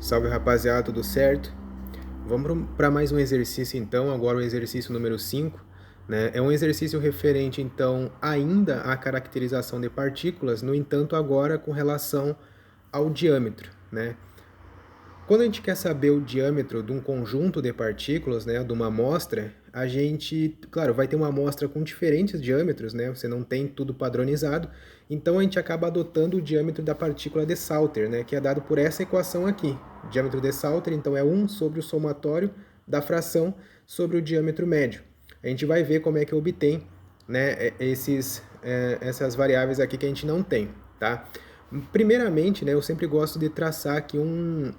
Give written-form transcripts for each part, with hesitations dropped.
Salve rapaziada, tudo certo? Vamos para mais um exercício então, agora o exercício número 5, né? É um exercício referente então ainda à caracterização de partículas, no entanto agora com relação ao diâmetro, né? Quando a gente quer saber o diâmetro de um conjunto de partículas, né, de uma amostra, a gente, claro, vai ter uma amostra com diferentes diâmetros, né? Você não tem tudo padronizado, então a gente acaba adotando o diâmetro da partícula de Salter, né, que é dado por essa equação aqui. O diâmetro de Salter, então, é 1 sobre o somatório da fração sobre o diâmetro médio. A gente vai ver como é que obtém, né, essas variáveis aqui que a gente não tem, tá? Primeiramente, né, eu sempre gosto de traçar aqui um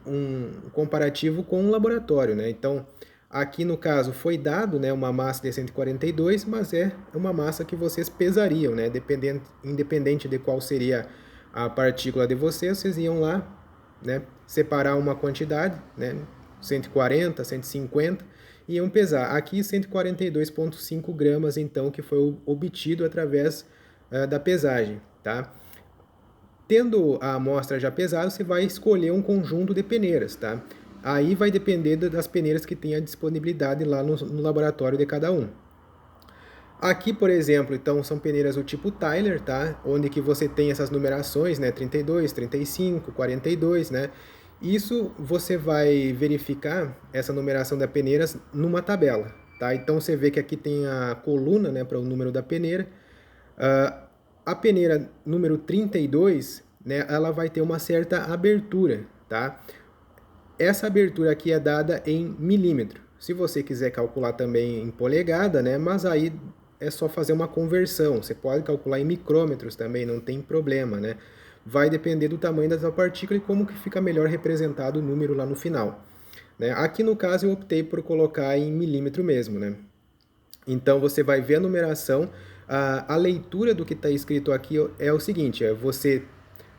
comparativo com um laboratório, né? Então, aqui no caso foi dado, né, uma massa de 142, mas é uma massa que vocês pesariam, né? Independente de qual seria a partícula de vocês, vocês iam lá, né, separar uma quantidade, né, 140, 150, e iam pesar. Aqui 142,5 gramas, então, que foi obtido através da pesagem, tá? Tendo a amostra já pesada, você vai escolher um conjunto de peneiras, tá? Aí vai depender das peneiras que tem a disponibilidade lá no laboratório de cada um. Aqui, por exemplo, então são peneiras do tipo Tyler, tá? Onde que você tem essas numerações, né? 32, 35, 42, né? Isso você vai verificar essa numeração das peneiras numa tabela, tá? Então você vê que aqui tem a coluna, né, para o número da peneira. A peneira número 32, né, ela vai ter uma certa abertura, tá? Essa abertura aqui é dada em milímetro. Se você quiser calcular também em polegada, né, mas aí é só fazer uma conversão. Você pode calcular em micrômetros também, não tem problema, né? Vai depender do tamanho da sua partícula e como que fica melhor representado o número lá no final, né? Aqui no caso eu optei por colocar em milímetro mesmo, né? Então você vai ver a numeração, a leitura do que está escrito aqui é o seguinte,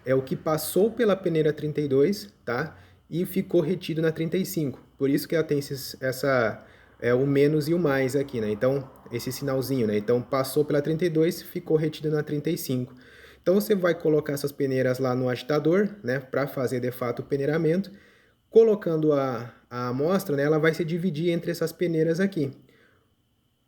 é o que passou pela peneira 32, tá? E ficou retido na 35. Por isso que ela tem o menos e o mais aqui, né? Então, esse sinalzinho, né? Então, passou pela 32, ficou retido na 35. Então, você vai colocar essas peneiras lá no agitador, né? Para fazer, de fato, o peneiramento. Colocando a amostra, né? Ela vai se dividir entre essas peneiras aqui.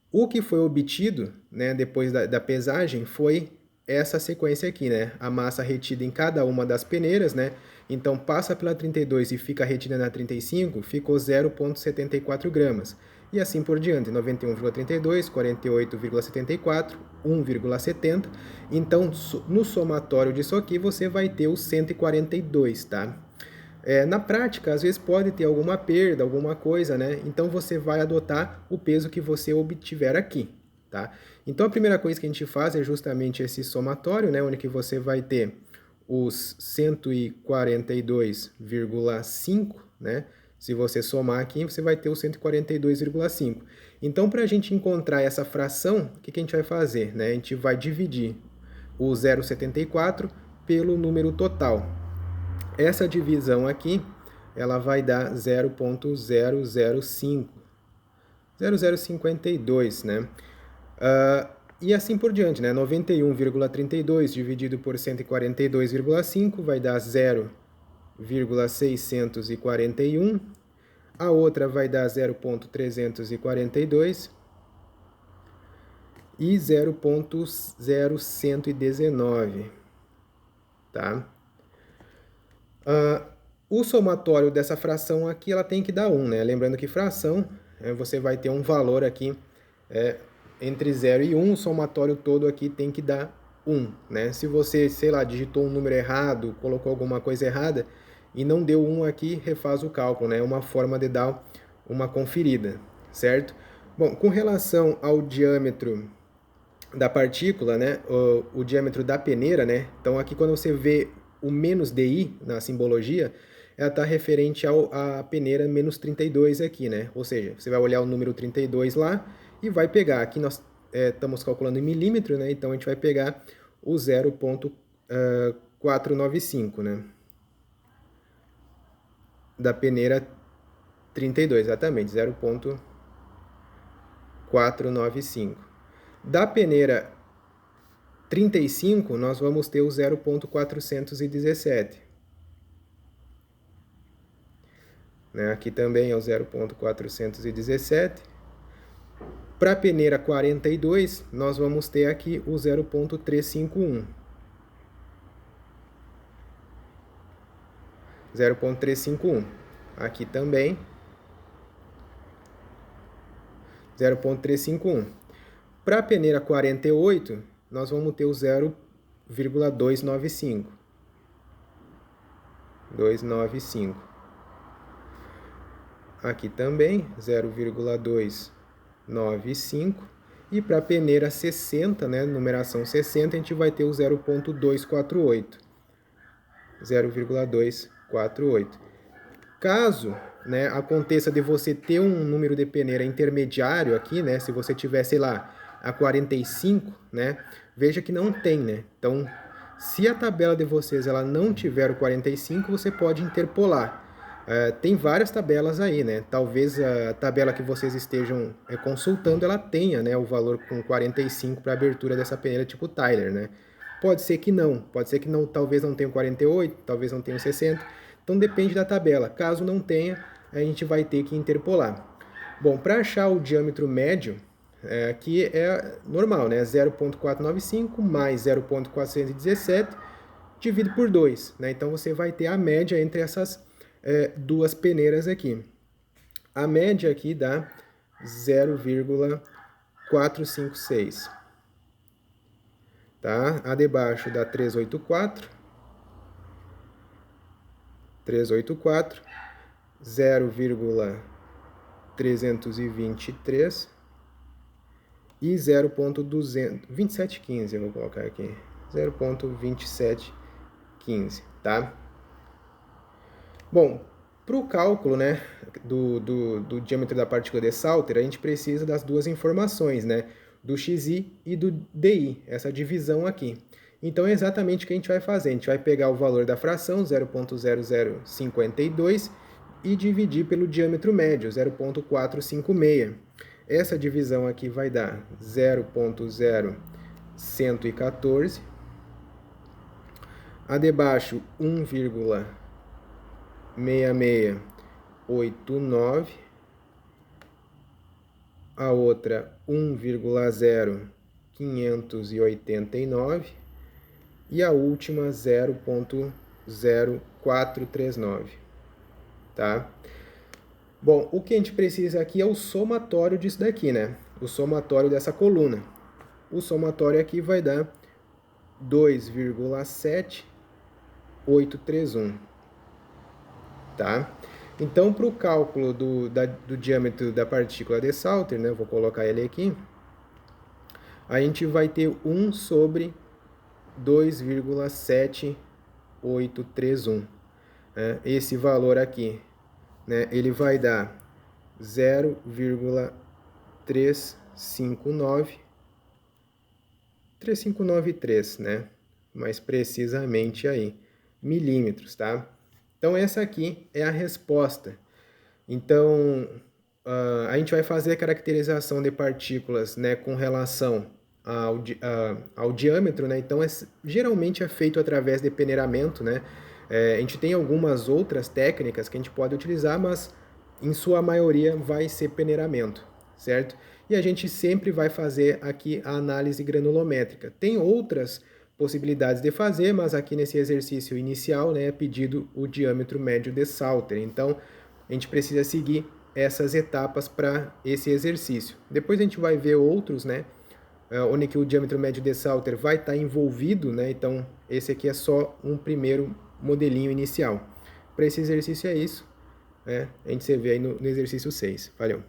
O que foi obtido, né, depois da pesagem foi essa sequência aqui, né? A massa retida em cada uma das peneiras, né? Então passa pela 32 e fica retida na 35, ficou 0,74 gramas. E assim por diante, 91,32, 48,74, 1,70. Então, no somatório disso aqui, você vai ter o 142, tá? Na prática, às vezes pode ter alguma perda, alguma coisa, né? Então você vai adotar o peso que você obtiver aqui, tá? Então a primeira coisa que a gente faz é justamente esse somatório, né? Onde que você vai ter os 142,5, né? Se você somar aqui, você vai ter o 142,5. Então, para a gente encontrar essa fração, o que a gente vai fazer, né? A gente vai dividir o 0,74 pelo número total. Essa divisão aqui, ela vai dar 0,005, 0052, né? E assim por diante, né? 91,32 dividido por 142,5 vai dar 0,641. A outra vai dar 0,342 e 0,0119, tá? O somatório dessa fração aqui, ela tem que dar 1, né? Lembrando que fração, você vai ter um valor aqui entre 0 e 1, o somatório todo aqui tem que dar 1, né? Se você, sei lá, digitou um número errado, colocou alguma coisa errada e não deu 1 aqui, refaz o cálculo, né? É uma forma de dar uma conferida, certo? Bom, com relação ao diâmetro da partícula, né? O diâmetro da peneira, né? Então aqui quando você vê o menos DI na simbologia, ela está referente à peneira menos 32 aqui, né? Ou seja, você vai olhar o número 32 lá e vai pegar. Aqui nós estamos calculando em milímetro, né? Então a gente vai pegar o 0,495, né? Da peneira 32, exatamente, 0,495. Da peneira 35, nós vamos ter o 0,417. né? Aqui também é o 0,417. Para a peneira 42, nós vamos ter aqui o 0,351. 0,351. Aqui também 0,351. Para a peneira 48, nós vamos ter o 0,295. 295. Aqui também 0,295. E para a peneira 60, né, numeração 60, a gente vai ter o 0,248. 0,248. Caso, né, aconteça de você ter um número de peneira intermediário aqui, né, se você tiver, sei lá, a 45, né, veja que não tem, né? Então, se a tabela de vocês ela não tiver o 45, você pode interpolar. Tem várias tabelas aí, né? Talvez a tabela que vocês estejam consultando, ela tenha, né, o valor com 45 para abertura dessa peneira tipo Tyler, né? Pode ser que não, talvez não tenha o 48, talvez não tenha o 60. Então depende da tabela. Caso não tenha, a gente vai ter que interpolar. Bom, para achar o diâmetro médio, aqui é normal, né? 0,495 mais 0,417 dividido por 2. Né? Então você vai ter a média entre essas duas peneiras aqui. A média aqui dá 0,456. Tá? A de baixo dá 384. 384, 0,323 e 0,2715, eu vou colocar aqui, 0,2715, tá? Bom, para o cálculo, né, do diâmetro da partícula de Salter, a gente precisa das duas informações, né, do xi e do di, essa divisão aqui. Então é exatamente o que a gente vai fazer. A gente vai pegar o valor da fração, 0,0052, e dividir pelo diâmetro médio, 0,456. Essa divisão aqui vai dar 0,0114. A de baixo, 1,6689. A outra, 1,0589. E a última 0,0439, tá? Bom, o que a gente precisa aqui é o somatório disso daqui, né? O somatório dessa coluna. O somatório aqui vai dar 2,7831, tá? Então, para o cálculo do diâmetro da partícula de Salter, né? Vou colocar ele aqui. A gente vai ter 1 sobre 2,7831. Esse valor aqui, né, ele vai dar 0,3593, né, mais precisamente aí, milímetros, tá? Então essa aqui é a resposta. Então a gente vai fazer a caracterização de partículas, né, com relação ao diâmetro, né? Então geralmente é feito através de peneiramento, né? A gente tem algumas outras técnicas que a gente pode utilizar, mas em sua maioria vai ser peneiramento, certo? E a gente sempre vai fazer aqui a análise granulométrica. Tem outras possibilidades de fazer, mas aqui nesse exercício inicial, né, é pedido o diâmetro médio de Salter. Então a gente precisa seguir essas etapas para esse exercício. Depois a gente vai ver outros, né, onde que o diâmetro médio de Salter vai estar envolvido, né? Então, esse aqui é só um primeiro modelinho inicial. Para esse exercício é isso, né? A gente se vê aí no exercício 6. Valeu!